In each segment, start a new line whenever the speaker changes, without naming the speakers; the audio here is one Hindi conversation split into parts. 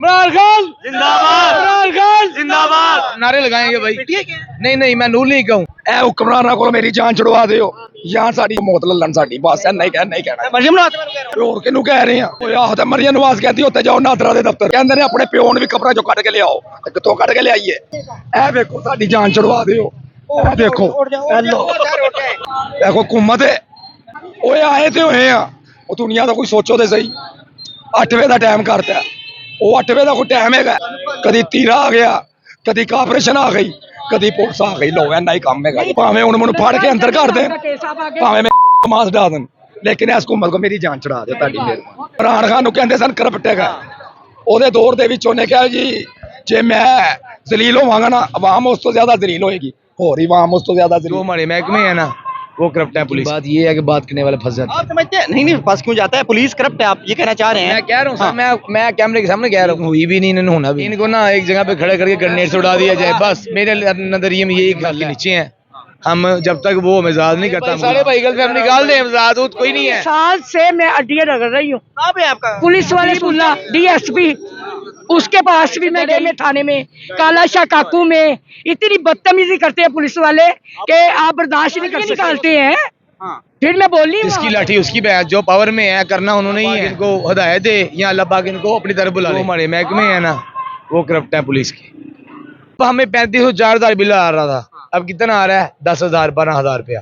इमरान खान
जिंदाबाद,
इमरान खान
जिंदाबाद।
नारे लगाएंगे भाई। नहीं मैं नूर लीग का हूँ।
ए हुक्मराना को मेरी जान छुड़वा दियो ਜਾਂ ਸਾਡੀ ਮੌਤ ਲੱਲਣ ਸਾਡੀ ਬਸ ਇੰਨਾ ਹੀ ਕਹਿਣਾ
मरियम नवाज के बारे में कह रहा हूं।
ਹੋਰ ਕਿਹਨੂੰ ਕਹਿ ਰਹੇ ਆ ਓਏ ਆਹ ਤੇ ਮਰੀਮ ਨਵਾਜ਼ ਕਹਿੰਦੀ ਉੱਤੇ ਜਾਓ ਨਾਦਰਾ ਦੇ ਦਫ਼ਤਰ ਕਹਿੰਦੇ ਨੇ ਆਪਣੇ ਪਿਓ ਨੂੰ ਵੀ ਕਬਰਾਂ ਚੋਂ ਕੱਢ ਕੇ ਲਿਆਓ ਤੇ ਕਿੱਥੋਂ ਕੱਢ ਕੇ ਲਿਆਈਏ ਇਹ ਵੇਖੋ ਸਾਡੀ ਜਾਨ ਛੁਡਵਾ ਦਿਓ ਇਹ ਦੇਖੋ ਇਹ ਲੋ ਦੇਖੋ ਹਕੂਮਤ ਹੈ ਓਏ ਆਏ ਤੇ ਹੋਏ ਆ ਉਹ ਦੁਨੀਆ ਦਾ ਕੋਈ ਸੋਚੋ ਤੇ ਸਹੀ 8 ਵਜੇ ਦਾ ਟਾਈਮ ਕਰਤਾ ਉਹ 8 ਵਜੇ ਦਾ ਕੋਈ ਟਾਈਮ ਹੈਗਾ ਕਦੀ ਤੀਰਾ ਆ ਗਿਆ ਕਦੀ ਕਾਰਪੋਰੇਸ਼ਨ ਆ ਗਈ ਕਦੀ ਪੁਲਿਸ ਆ ਗਈ ਲੋ ਇੰਨਾ ਹੀ ਕੰਮ ਹੈਗਾ ਭਾਵੇਂ ਹੁਣ ਮੈਨੂੰ ਫੜ ਕੇ ਅੰਦਰ ਕਰ ਦੇਣ ਭਾਵੇਂ ਮੇਰੇ ਮਾਸ ਡਾ ਦੇਣ ਲੇਕਿਨ ਇਸ ਹਕੂਮਤ ਕੋ ਮੇਰੀ ਜਾਨ ਚੜਾ ਦਿਓ ਤੁਹਾਡੀ ਮਿਹਰਬਾਨੀ ਇਮਰਾਨ ਖਾਨ ਨੂੰ ਕਹਿੰਦੇ ਸਨ ਕਰਪਟ ਹੈਗਾ ਉਹਦੇ ਦੌਰ ਦੇ ਵਿੱਚ ਉਹਨੇ ਕਿਹਾ ਜੀ ਜੇ ਮੈਂ ਜ਼ਲੀਲ ਹੋਵਾਂਗਾ ਨਾ ਆਵਾਮ ਉਸ ਤੋਂ ਜ਼ਿਆਦਾ ਜ਼ਲੀਲ होएगी और ही आवाम उस तो ज्यादा
जो हमारे महकमे है ना वो करप्ट है। पुलिस बात ये है कि बात करने वाले फंस जाते हैं।
आप समझते हैं नहीं फंस क्यों जाता है पुलिस करप्ट है आप ये कहना चाह रहे हैं
मैं कह रहा हूँ सर मैं कैमरे के सामने कह रहा हूँ हुई भी नहीं इन्होंने होना भी इनको ना एक जगह पे खड़े करके ग्रेनेड से उड़ा दिया जाए बस मेरे नजरिए में यही ख्याल नीचे हैं हम जब तक वो मिजाज नहीं करता सारे व्हीकल से हम निकाल दें मिजाज कोई नहीं है।
साल से मैं अड्डिया रगड़ रही हूँ
कहाँ पे है आपका
पुलिस वाले सुल्ला DSP उसके पास भी मैं गई में थाने में काला शाह काकू में इतनी बदतमीजी करते हैं पुलिस वाले कि आप बर्दाश्त नहीं कर निकालते हैं।
हाँ।
फिर मैं बोली
जिसकी लाठी उसकी बैठ जो पावर में है करना उन्होंने ही है। इनको हदायत दे या अल्लाह पाक इनको अपनी तरफ बुला ले। हमारे महकमे है ना वो करप्ट है पुलिस की। तो हमें 35,000 बिल आ रहा था अब कितना आ रहा है 10,000 12,000 रुपया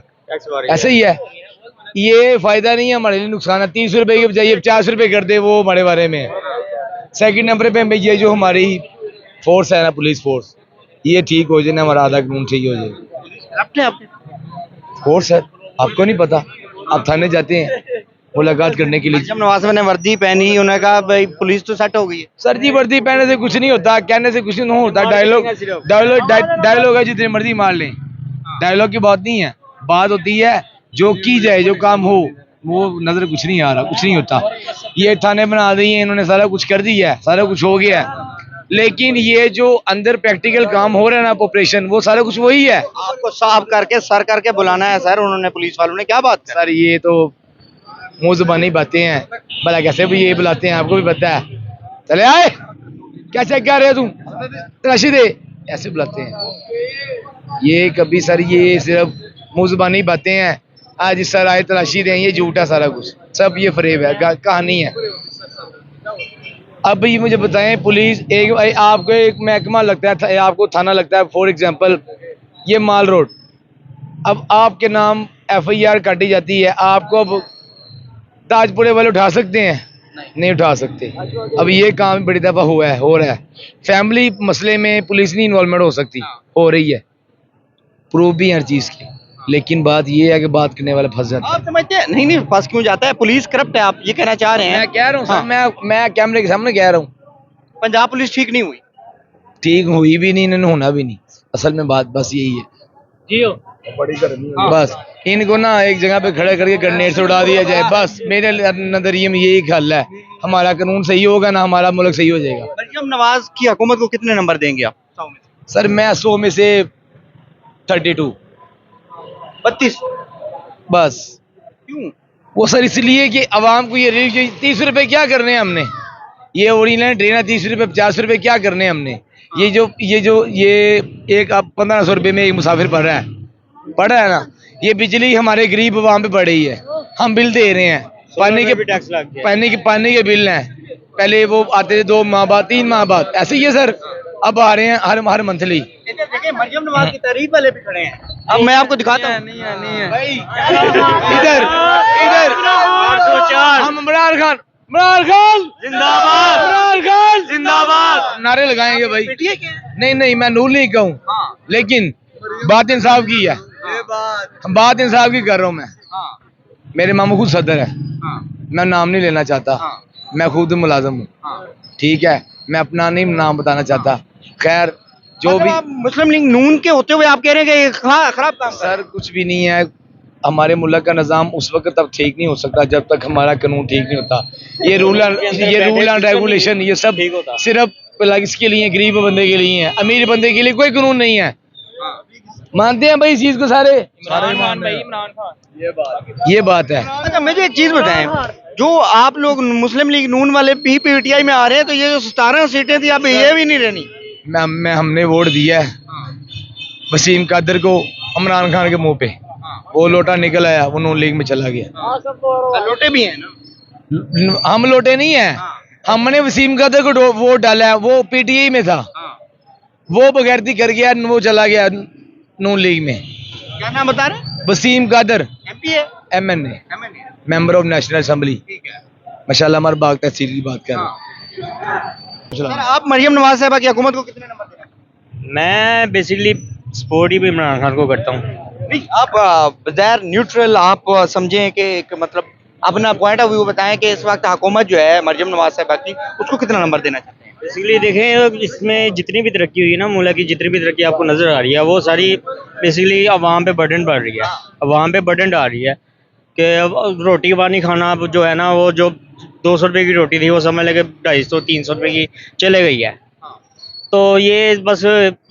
ऐसे ही है। ये फायदा नहीं है हमारे लिए नुकसान है। 30 रुपए की बजाय 50 रुपए कर दे वो हमारे बारे में है। सेकंड नंबर पे ये जो हमारी फोर्स है ना पुलिस फोर्स ये ठीक हो जाए ना हमारा आधा कानून ठीक हो जाए। फोर्स है आपको नहीं पता आप थाने जाते हैं मुलाकात करने के लिए।
मरियम नवाज ने वर्दी पहनी उन्होंने कहा भाई पुलिस तो सेट हो गई है।
सर जी वर्दी पहनने से कुछ नहीं होता कहने से कुछ नहीं होता। डायलॉग है जितने मर्जी मार लें डायलॉग की बात नहीं है। बात होती है जो की जाए जो काम हो वो नजर कुछ नहीं आ रहा कुछ नहीं होता। ये थाने बना दिए इन्होंने सारा कुछ कर दिया है सारा कुछ हो गया है लेकिन ये जो अंदर प्रैक्टिकल काम हो रहा है ना ऑपरेशन वो सारा कुछ वही है।
आपको साफ करके सर करके बुलाना है सर उन्होंने पुलिस वालों ने क्या बात है?
सर ये तो मुंह जुबानी बातें हैं भला कैसे भी ये बुलाते हैं आपको भी पता है। चले आए क्या चेक कर रहे हो तुम तलाशी दे ऐसे बुलाते हैं। ये कभी सर ये सिर्फ मुंह जुबानी बातें हैं आज सर आए तलाशी दें ये झूठा सारा कुछ सब ये फरेब है कहानी है। अब ये मुझे बताएं पुलिस एक आपको एक महकमा लगता है आपको थाना लगता है फॉर एग्जांपल ये माल रोड अब आपके नाम FIR काटी जाती है आपको अब ताजपुरे वाले उठा सकते हैं नहीं उठा सकते। अब ये काम बड़ी दफा हुआ है हो रहा है फैमिली मसले में पुलिस नहीं इन्वॉल्वमेंट हो सकती हो रही है प्रूफ भी हर चीज की लेकिन बात ये है कि बात करने वाले फंस जाते हैं।
आप समझते हैं नहीं फंस क्यों जाता है पुलिस करप्ट है आप ये कहना चाह रहे हैं?
मैं कह रहा हूँ सर मैं कैमरे के सामने कह रहा हूँ
पंजाब पुलिस ठीक नहीं हुई
ठीक हुई भी नहीं इन्होंने होना भी नहीं असल में बात बस यही है
जी हो
बड़ी गर्मी
बस इनको ना एक जगह पे खड़े करके ग्रेनेड से उड़ा दिया जाए बस मेरे नजरिए में यही ख्याल है हमारा कानून सही होगा ना हमारा मुल्क सही हो जाएगा।
मरियम नवाज की हुकूमत को कितने नंबर देंगे आप 100 में?
सर मैं 100 में से 32 बस।
क्यों?
वो सर इसलिए कि आवाम को ये 30 रुपए क्या करने हैं हमने ये ओरिजिनल ट्रेन है 30 रुपए 50 रुपए क्या करने हैं हमने ये एक अब 1500 रुपए में एक मुसाफिर पड़ रहा है ना ये बिजली हमारे गरीब आवाम पे पड़ रही है हम बिल दे रहे हैं पानी के बिल हैं पहले वो आते थे 2 माह बाद 3 माह बाद ऐसे ही है सर अब आ रहे हैं हर मंथली।
मरियम नवाज की तारीफ वाले भी खड़े हैं अब मैं आपको दिखाता हूँ
नहीं है इधर हम इमरान खान जिंदाबाद नारे लगाएंगे भाई। नहीं मैं नूर लीग का हूँ लेकिन बात इंसाफ की है बात इंसाफ की कर रहा हूँ मैं। मेरे मामू खुद सदर है मैं नाम नहीं लेना चाहता मैं खुद मुलाजम हूँ ठीक है मैं अपना नहीं नाम बताना चाहता खैर जो भी
मुस्लिम लीग नून के होते हुए आप कह रहे हैं कि ये खराब काम
सर कुछ भी नहीं है हमारे मुल्क का निज़ाम उस वक्त तक ठीक नहीं हो सकता जब तक हमारा कानून ठीक नहीं होता। ये रूल एंड रेगुलेशन ये सब सिर्फ इसके लिए गरीब बंदे के लिए है अमीर बंदे के लिए कोई कानून नहीं है। मानते हैं भाई इस चीज को सारे
इमरान खान
ये बात है।
अच्छा मुझे एक चीज बताएं जो आप लोग मुस्लिम लीग नून वाले पीटीआई में आ रहे हैं, तो ये जो 17 सीटें थी अब ये भी नहीं रहनी।
हमने वोट दिया है वसीम कादर को, इमरान खान के मुंह पे वो लोटा निकल आया, वो नून लीग में चला गया।
लोटे भी हैं ना।
हम लोटे नहीं है, हमने वसीम कादर को वोट डाला है, वो पीटीआई में था, वो बगैरती कर गया, वो चला गया नून लीग में।
क्या नाम बता रहे?
वसीम कादर
एमपी है,
MNA member of national assembly.
ठीक है।
माशाल्लाह हमारे बाग तहसील की बात कर रहे हैं।
सर, आप मरियम नवाज साहिबा की हुकूमत को कितने नंबर दे रहे हैं?
मैं बेसिकली सपोर्ट ही भी इमरान खान को करता हूँ।
नहीं, आप बगैर न्यूट्रल आप समझें कि एक मतलब अपना पॉइंट ऑफ व्यू बताएं कि इस वक्त हुकूमत जो है मरियम नवाज साहिबा की, उसको कितना नंबर देना चाहते हैं?
बेसिकली देखें, इसमें जितनी भी तरक्की हुई है ना, मुल्क की जितनी भी तरक्की आपको नजर आ रही है, वो सारी बेसिकली अवाम पे बर्डन पड़ रही है, अवाम पे बर्डन डाल रही है कि अब रोटी पानी खाना अब जो है ना, वो जो 200 रुपये की रोटी थी वो समझ लगे 250-300 रुपये की चले गई है। तो ये बस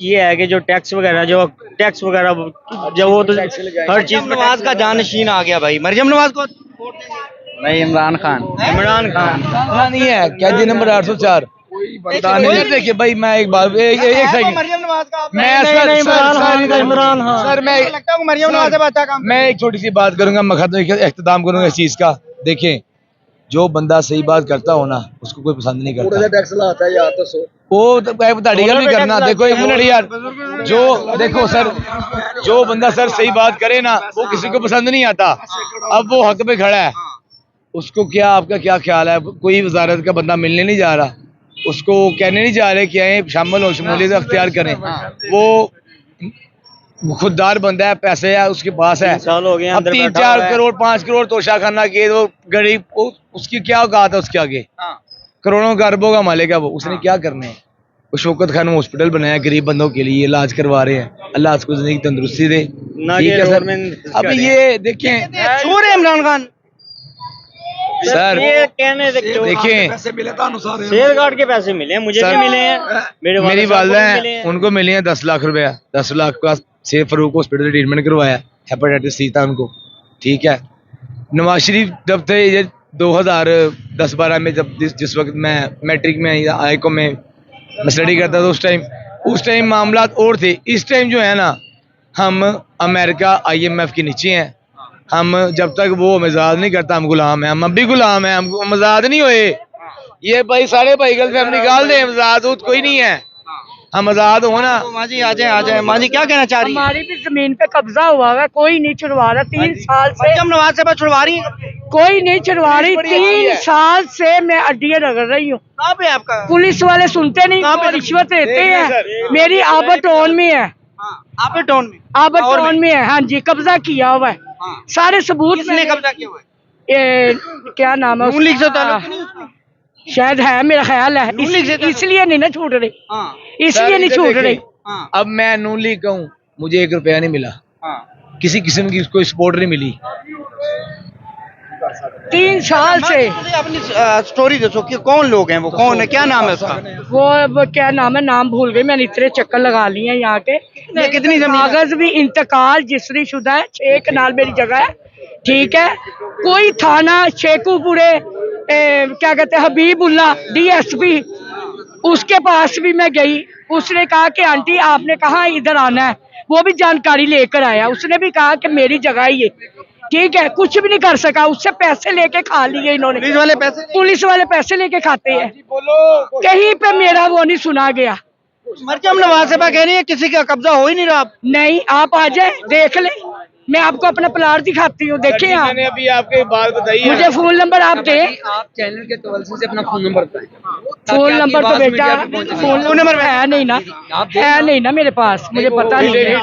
ये है कि जो टैक्स वगैरह जब वो तो हर चीज
मरियम नवाज का जानशीन आ गया भाई, मरियम नवाज को
नहीं, इमरान खान
नहीं है क्या जी नंबर 804 देखिए भाई, मैं एक बार एक सेकंड,
मरियम नवाज का
मैं सर मैं
लगता है मरियम नवाज से अच्छा काम।
मैं एक छोटी सी बात करूंगा, मखदमे का इख्तिताम करूंगा इस चीज का। देखें, जो बंदा सही बात करता हो ना, उसको कोई पसंद नहीं करता। टैक्स लाता है यार, तो वो बताड़ी भी करना। देखो एक मिनट यार, जो देखो सर, जो बंदा सर सही बात करे ना, वो किसी को पसंद नहीं आता। अब वो हक पे खड़ा है, उसको क्या, आपका क्या ख्याल है? कोई वजारत का बंदा मिलने नहीं जा रहा, उसको कहने नहीं जा रहे कि आए शामिल हो, शमूलियत अख्तियार करें। वो खुददार बंदा है, पैसे है उसके पास है,
साल हो गए
अब
अंदर
3-4 करोड़ 5 करोड़ तोशा खाना के वो गरीब, उसकी क्या औकात है? उसके आगे करोड़ों अरबों का मालिक है वो, उसने क्या करना है? वो शौकत खान हॉस्पिटल बनाया गरीब बंदों के लिए, इलाज करवा रहे हैं, अल्लाह उसको जिंदगी तंदुरुस्ती दे। ठीक है सर। अब ये देखें,
चोर है इमरान खान
सर
ये कहने
देखें,
पैसे मिले था अनुसार
शेयर कार्ड के पैसे मिले हैं, मुझे
सर,
भी मिले हैं, मेरे
मेरी वालदा
मिले
है,
हैं।
उनको मिले हैं 10 लाख रुपया। 10 लाख का शेख फरूक हॉस्पिटल ट्रीटमेंट करवाया, हेपेटाइटिस सी था उनको। ठीक है, नवाज शरीफ जब थे ये 2010-12 में, जब जिस वक्त मैं मैट्रिक में आईको में मैं स्टडी करता था, उस टाइम मामला और थे। इस टाइम जो है ना, हम अमेरिका IMF के नीचे हैं। हम जब तक वो आज़ाद नहीं करता, हम गुलाम हैं। हम अब भी गुलाम हैं, हम आज़ाद नहीं हुए। ये भाई सारे भाई गल से हम निकाल दें, आज़ाद कोई नहीं है, हम आज़ाद हो ना।
माँ जी आ जाए माँ जी, क्या कहना चाह रही है?
हमारी भी जमीन पे कब्जा हुआ है, कोई नहीं छुड़वा रहा 3 साल से,
मरियम नवाज साहिबा छुड़वा रही है?
कोई नहीं छुड़वा रही। 3 साल से मैं अड्डियां रगड़ रही हूँ,
कहाँ पे है आपका?
पुलिस वाले सुनते नहीं, वो रिश्वत देते हैं। मेरी आबा टाउन में है,
आप टाउन में?
आबा टाउन में है, हाँ जी, कब्जा किया हुआ है। सारे सबूत
किसने कब्जा किया हुआ है?
क्या नाम है
नून लीग से
उसका?
ताल्लुक नहीं उसका?
शायद है, मेरा ख्याल है,
नून लीग से ताल्लुक?
इसलिए नहीं ना छूट रही,
हाँ
इसलिए नहीं छूट रही।
हाँ
अब मैं नून लीग का हूँ, मुझे 1 रुपया नहीं मिला,
हाँ।
किसी किस्म की कोई सपोर्ट नहीं मिली
3 साल से।
मुझे अपनी स्टोरी दसो कि कौन लोग हैं वो, कौन है, क्या नाम है उसका?
वो क्या नाम है, नाम भूल गई, मैंने इतने चक्कर लगा लिए हैं यहाँ के।
कितनी जमीन?
कागज भी इंतकाल जिसरी शुदा है, 6 कनाल मेरी जगह है। ठीक है, कोई थाना शेखुपुरे क्या कहते हैं हबीबुल्ला DSP, उसके पास भी मैं गई। उसने कहा कि आंटी आपने कहा इधर आना है, वो भी जानकारी लेकर आया। उसने भी कहा कि मेरी जगह ही है। ठीक है, कुछ भी नहीं कर सका, उससे पैसे लेके खा लिए इन्होंने। पुलिस वाले पैसे लेके खाते हैं, कहीं पे मेरा वो नहीं सुना गया।
मरियम नवाज साहिबा कह रही है किसी का कब्जा हो ही नहीं रहा।
नहीं, आप आ जाए देख ले, मैं आपको अपना प्लाट दिखाती हूँ, देखें आप।
मैंने अभी आपके बात बताई है।
मुझे फोन नंबर आप दें।
आप चैनल के तवल्लुल से अपना फोन नंबर बताएं।
फोन नंबर तो बेटा, फोन नंबर है नहीं ना, है नहीं ना मेरे पास, मुझे पता नहीं है।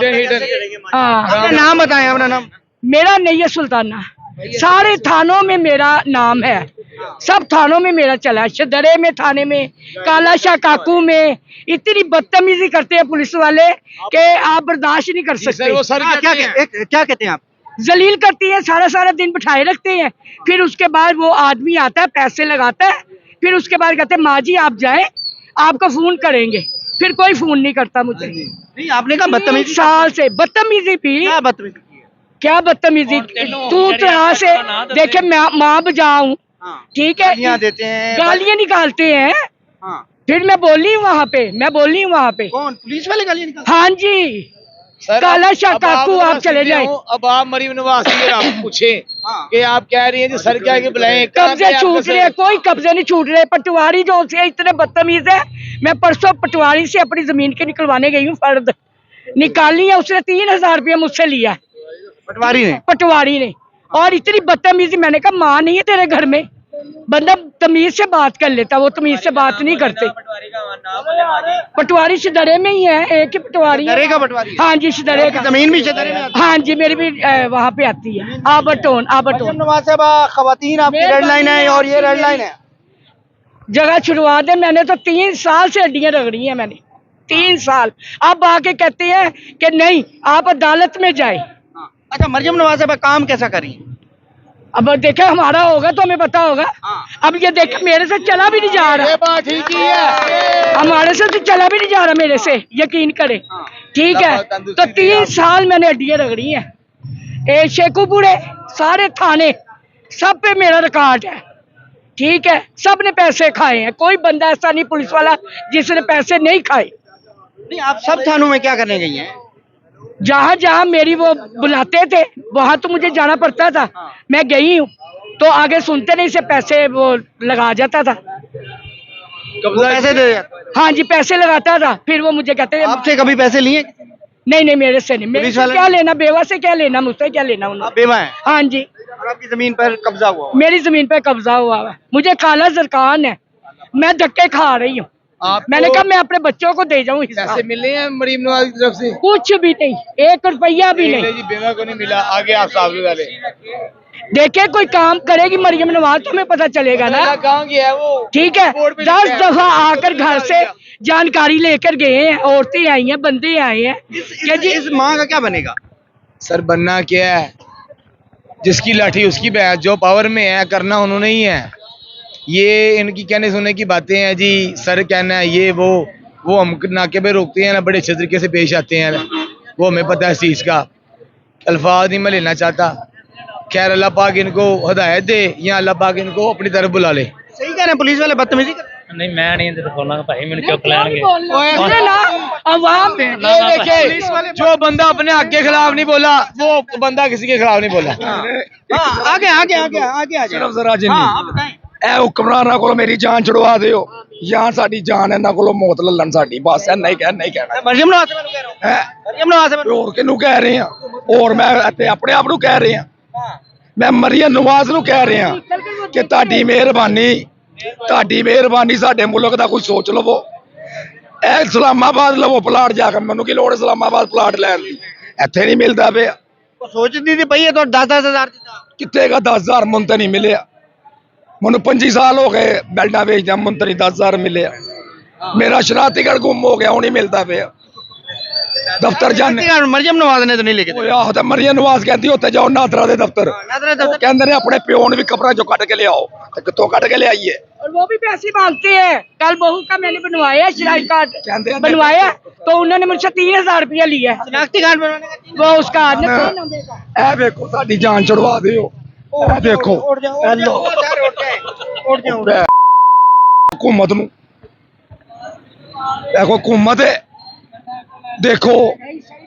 हाँ,
अपना नाम बताएं, अपना नाम।
मेरा नहीं है सुल्ताना, सारे थानों में मेरा नाम है, सब थानों में मेरा चला है। शदरे में थाने में, कालाशाह काकू में इतनी बदतमीजी करते हैं पुलिस वाले कि आप बर्दाश्त नहीं कर सकते।
वो सर
क्या कहते हैं आप?
जलील करती है, सारा सारा दिन बिठाए रखते हैं। फिर उसके बाद वो आदमी आता है, पैसे लगाता है, फिर उसके बाद कहते हैं माँ जी आप जाए, आपको फोन करेंगे। फिर कोई फोन नहीं करता मुझे।
नहीं, आपने कहा बदतमीजी।
3 साल से बदतमीजी भी,
क्या बदतमीजी?
क्या बदतमीजी? तू तरह से देखे, मैं माँ बजाऊं,
हाँ।
ठीक है,
गालियां देते हैं,
गालियां निकालते हैं।
हाँ।
फिर मैं बोली हूँ वहाँ पे, मैं बोली हूँ वहाँ पे।
कौन पुलिस वाले गालियां निकालते
हाँ जी,
सर
काला
अब
शाह काकू आप चले जाए।
अब आप मरीम नवाज से आप पूछे
हाँ।
कि आप कह रही हैं जी सर क्या बुलाए
कब्जे छूट रहे, कोई कब्जे नहीं छूट रहे। पटवारी जो से इतने बदतमीज है, मैं परसों पटवारी से अपनी जमीन के निकलवाने गई हूँ, फर्द निकाली है, उसने 3,000 रुपया मुझसे लिया, पटवारी ने। और इतनी बदतमीजी, मैंने कहा माँ नहीं है तेरे घर में, बंदा तमीज से बात कर लेता, वो तमीज से बात नहीं करते। पटवारी शिदरे में ही है, एक ही पटवारी है।
शिदरे का पटवारी?
हाँ जी, शिदरे का।
जमीन भी शिदरे में आती है?
हाँ जी, मेरी भी वहाँ पे आती है, आबरटोन।
मरियम नवाज साहब, खवातीन आपकी रेड लाइन है और ये रेड लाइन है।
जगह छुड़वा दे, मैंने तो 3 साल से हड्डियां रगड़ी हैं मैंने, 3 साल। अब आके कहते हैं कि नहीं आप अदालत में जाए।
अच्छा, मरियम नवाज साहब काम कैसा करी?
अब देखे हमारा होगा तो हमें पता होगा। अब ये देखे मेरे से चला भी नहीं जा रहा,
बात ठीक ही है,
हमारे से तो चला भी नहीं जा रहा मेरे से, यकीन करे। ठीक है, तो 3 साल मैंने हड्डियां रगड़ी हैं। शेखुपुरे सारे थाने सब पे मेरा रिकॉर्ड है। ठीक है, सब ने पैसे खाए हैं, कोई बंदा ऐसा नहीं पुलिस वाला जिसने पैसे नहीं खाए।
नहीं, आप सब थानों में क्या करने गई हैं?
जहाँ जहाँ मेरी वो बुलाते थे वहां तो मुझे जाना पड़ता था। मैं गई हूँ तो आगे सुनते नहीं से पैसे वो लगा जाता था।
पैसे दे?
हाँ जी, पैसे लगाता था, फिर वो मुझे कहते थे
आपसे कभी पैसे लिए?
नहीं नहीं, मेरे से नहीं, मेरे
पुलिस
से
वाले?
क्या लेना, बेवा से क्या लेना, मुझसे क्या लेना उन्होंने।
आप बेवा हैं
हाँ जी,
और आपकी जमीन पर कब्जा हुआ?
मेरी जमीन पे कब्जा हुआ है, मुझे काला जरकान है, मैं धक्के खा रही हूँ। मैंने कहा मैं अपने बच्चों को दे जाऊँ हिस्सा।
पैसे मिले हैं मरीम नवाज की तरफ से?
कुछ भी नहीं, 1 रुपया भी नहीं।
जी बेवा को नहीं मिला, आगे आप साहब वाले
देखे कोई काम करेगी मरियम नवाज तो हमें पता चलेगा ना।
कहाँ गया है वो?
ठीक है, 10 दफा आकर घर से जानकारी लेकर गए हैं, औरतें आई हैं, बंदे आए हैं।
इस माँ का क्या बनेगा?
सर बनना क्या है, जिसकी लाठी उसकी बैठ, जो पावर में है करना उन्होंने ही है। ये इनकी कहने सुनने की बातें हैं जी, सर कहना है ये वो हम नाके पे रोकते हैं ना, बड़े अच्छे तरीके से पेश आते हैं, वो हमें पता है इस चीज़ का। अल्फाज नहीं मैं लेना चाहता, खैर अल्लाह पाक इनको हदायत दे या अल्लाह पाक इनको अपनी तरफ बुला ले।
सही कह रहे हैं, पुलिस वाले बदतमीजी कर रहे हैं।
नहीं मैं नहीं बोलना भाई, मैंने चुक लेंगे।
अवाम
देखिए जो बंदा अपने हक के खिलाफ नहीं बोला, वो बंदा किसी के खिलाफ नहीं बोला।
हाँ, आगे आगे आगे आगे आ जाओ।
जरा जिन्नी
हाँ, आप बताएं।
ਇਹ ਹੁਕਮਰਾਨਾਂ ਕੋਲ ਮੇਰੀ ਜਾਨ ਛੁਡਵਾ ਦਿਓ ਜਾਂ ਸਾਡੀ ਜਾਨ ਇਹਨਾਂ ਕੋਲੋਂ ਮੌਤ ਲੱਲਣ ਸਾਡੀ, ਬਸ ਇਹ ਨਹੀਂ ਕਹਿਣਾ
मरियम नवाज साहब कह रहा हूँ।
ਹੈ।
मरियम नवाज साहब
ਹੋਰ ਕਿਹਨੂੰ ਕਹਿ ਰਹੇ ਆ? ਹੋਰ ਮੈਂ ਇੱਥੇ ਆਪਣੇ ਆਪ ਨੂੰ ਕਹਿ ਰਿਹਾ, ਮੈਂ ਮਰੀਮ ਨਵਾਜ਼ ਨੂੰ ਕਹਿ ਰਿਹਾ ਕਿ ਤੁਹਾਡੀ ਮਿਹਰਬਾਨੀ ਸਾਡੇ ਮੁਲਕ ਦਾ ਕੋਈ ਸੋਚ ਲਵੋ। ਇਹ ਇਸਲਾਮਾਬਾਦ ਲਵੋ ਪਲਾਟ ਜਾ ਕੇ, ਮੈਨੂੰ ਕੀ ਲੋੜ ਇਸਲਾਮਾਬਾਦ ਪਲਾਟ ਲੈਣ ਦੀ, ਇੱਥੇ ਨਹੀਂ ਮਿਲਦਾ ਪਿਆ।
सोचती थी भैया तो 10-10 हजार
ਕਿੱਥੇ ਗਾ 10,000 ਮੁੰਨ ਤਾਂ ਨਹੀਂ ਮਿਲਿਆ ਮੈਨੂੰ, 25 ਸਾਲ ਹੋ ਗਏ ਬੈਲਡਾਂ ਵੇਚਦਿਆਂ, ਮੁੰਨ ਤਾਂ ਨਹੀਂ 10,000 ਮਿਲਿਆ। ਮੇਰਾ ਸ਼ਨਾਖਤੀ ਕਾਰਡ ਗੁੰਮ ਹੋ ਗਿਆ, ਉਹ ਨਹੀਂ ਮਿਲਦਾ ਪਿਆ। ਦਫ਼ਤਰ ਜਾਣੇ
मरियम नवाज ने तो नहीं लेके
ਓਏ ਆਹੋ, ਤੇ ਮਰੀਮ ਨਵਾਜ਼ ਕਹਿੰਦੀ ਉੱਥੇ ਜਾਓ ਨਾਦਰਾ ਦੇ ਦਫ਼ਤਰ, ਉਹ ਕਹਿੰਦੇ ਨੇ ਆਪਣੇ ਪਿਓ ਨੂੰ ਵੀ ਕਬਰਾਂ ਚੋਂ ਕੱਢ ਕੇ ਲਿਆਓ, ਤੇ ਕਿੱਥੋਂ ਕੱਢ ਕੇ ਲਿਆਈਏ?
और वो भी पैसे मांगते हैं। कल बहू का मैंने बनवाया श्राइन कार्ड,
कहते हैं
बनवाया तो उन्होंने मुझसे 3,000 रुपया लिया है,
शनाख्ती कार्ड बनवाने का?
वो उसका
ਇਹ ਵੇਖੋ ਸਾਡੀ ਜਾਨ ਛੁਡਵਾ ਦਿਓ, ਇਹ ਦੇਖੋ ਇਹ ਲਓ हुकूमत ਨੂੰ, ਇਹ हुकूमत है। ਦੇਖੋ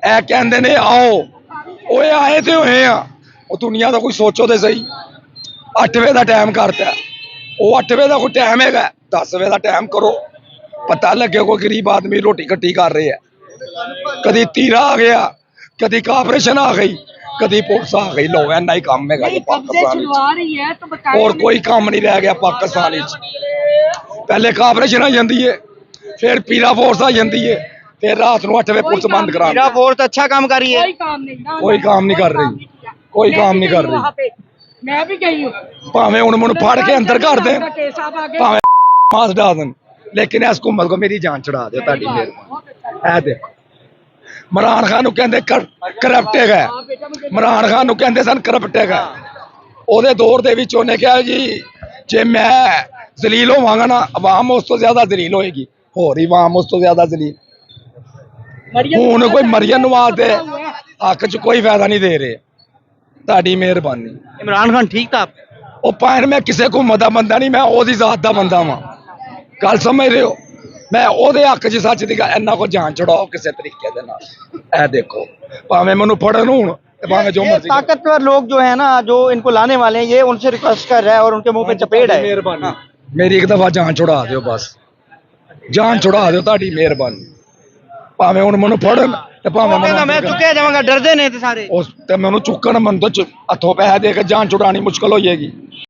ਇਹ ਕਹਿੰਦੇ ਨੇ ਆਓ, ਓਏ ਆਏ ਤੇ ਹੋਏ ਆ, ਉਹ ਦੁਨੀਆ ਦਾ ਕੋਈ ਸੋਚੋ ਤੇ ਸਹੀ। 8 ਵਜੇ ਦਾ ਟਾਈਮ ਕਰਤਾ, ਉਹ 8 ਵਜੇ ਦਾ ਕੋਈ ਟਾਈਮ ਹੈਗਾ? 10 ਵਜੇ ਦਾ ਟਾਈਮ ਕਰੋ, ਪਤਾ ਲੱਗੇ ਕੋਈ ਗਰੀਬ ਆਦਮੀ ਰੋਟੀ ਕੱਟੀ ਕਰ ਰਹੇ ਆ। ਕਦੀ ਤੀਰਾ ਆ ਗਿਆ, ਕਦੀ ਕਾਰਪੋਰੇਸ਼ਨ ਆ ਗਈ, ਕਦੀ ਪੁਲਿਸ ਆ गई। लो ਇੰਨਾ ਹੀ ਕੰਮ ਹੈਗਾ ਜੀ ਪਾਕਿਸਤਾਨ ਵਿੱਚ, ਹੋਰ ਕੋਈ ਕੰਮ ਨਹੀਂ ਰਹਿ ਗਿਆ ਪਾਕਿਸਤਾਨ ਵਿੱਚ। ਪਹਿਲੇ ਕਾਰਪੋਰੇਸ਼ਨ ਆ ਜਾਂਦੀ ਹੈ, ਫਿਰ ਪੀਰਾ ਫੋਰਸ ਆ ਜਾਂਦੀ ਹੈ, ਫਿਰ ਰਾਤ ਨੂੰ 8 ਵਜੇ ਪੁਲਿਸ ਬੰਦ ਕਰਾ
मेरा फोर्स अच्छा काम कर रही है।
कोई काम नहीं ना,
कोई काम नहीं कर रही, कोई
मैं
काम
भी
नहीं
गई
कर
हूँ
रही।
वहाँ पे, मैं भी गई हूँ।
ਭਾਵੇਂ ਹੁਣ ਮੈਨੂੰ ਫੜ ਕੇ ਅੰਦਰ ਕਰ ਦੇ,
केस आप आगे
ਭਾਵੇਂ ਮਾਸ ਡਾ ਦੇਣ, ਲੇਕਿਨ ਇਸ ਹੁਕੂਮਤ ਕੋ ਮੇਰੀ ਜਾਨ ਚੜਾ ਦਿਓ, ਤੁਹਾਡੀ ਮਿਹਰਬਾਨੀ। ਇਹ ਦੇਖੋ ਇਮਰਾਨ ਖਾਨ ਨੂੰ ਕਹਿੰਦੇ ਕਰਪਟ ਹੈਗਾ, ਇਮਰਾਨ ਖਾਨ ਨੂੰ ਕਹਿੰਦੇ ਸਨ ਕਰਪਟ ਹੈਗਾ। ਉਹਦੇ ਦੌਰ ਦੇ ਵਿੱਚ ਉਹਨੇ ਕਿਹਾ ਜੀ ਜੇ ਮੈਂ ਜ਼ਲੀਲ ਹੋਵਾਂਗਾ ਨਾ, ਆਵਾਮ ਉਸ ਤੋਂ ਜ਼ਿਆਦਾ ਜ਼ਲੀਲ ਹੋਏਗੀ, ਹੋਰ ਹੀ ਆਵਾਮ ਉਸ ਤੋਂ ਜ਼ਿਆਦਾ ਜ਼ਲੀਲ। ਹੁਣ ਕੋਈ ਮਰੀਮ ਨਵਾਜ਼ ਦੇ ਹੱਕ 'ਚ ਕੋਈ ਫਾਇਦਾ ਨਹੀਂ ਦੇ ਰਹੇ, ਤੁਹਾਡੀ ਮਿਹਰਬਾਨੀ।
इमरान खान ठीक था?
ਉਹ ਭੈਣ ਮੈਂ ਕਿਸੇ ਘੁੰਮਤ ਦਾ ਬੰਦਾ ਨਹੀਂ, ਮੈਂ ਉਹਦੀ ਜ਼ਾਤ ਦਾ ਬੰਦਾ ਵਾਂ। ਗੱਲ ਸਮਝ ਰਹੇ ਹੋ? ਮੈਂ ਉਹਦੇ ਹੱਕ 'ਚ ਸੱਚ ਦੀ ਗੱਲ, ਇਹਨਾਂ ਕੋ ਜਾਨ ਛੁਡਾਓ ਕਿਸੇ ਤਰੀਕੇ ਦੇ ਨਾਲ। ਇਹ ਦੇਖੋ ਭਾਵੇਂ ਮੈਨੂੰ ਫੜਨ ਹੁਣ ਤੇ ਭਾਵੇਂ ਜੋ
ये
ਮਰਜ਼ੀ ਕਰੋ।
ताकतवर लोग जो है ना, जो इनको लाने वाले हैं, ये उनसे रिक्वेस्ट कर रहा है और उनके मुंह पे चपेट है।
ਮਿਹਰਬਾਨੀ ਮੇਰੀ ਇੱਕ ਦਫਾ ਜਾਨ ਛੁਡਾ ਦਿਓ, ਬਸ ਜਾਨ ਛੁਡਾ ਦਿਓ, ਤੁਹਾਡੀ ਮਿਹਰਬਾਨੀ। ਭਾਵੇਂ ਹੁਣ ਮੈਨੂੰ ਫੜਨ ਤੇ ਭਾਵੇਂ
कहना मैं
ਮੈਨੂੰ
चुके जाऊंगा, डरते नहीं थे सारे।
ਉਸ ਤੇ ਮੈਨੂੰ ਚੁੱਕਣ, ਮੈਨੂੰ ਤਾਂ ਹੱਥੋਂ ਪੈਸੇ ਦੇ ਕੇ ਜਾਨ ਛੁਡਾਣੀ ਮੁਸ਼ਕਲ ਹੋ ਜਾਏਗੀ।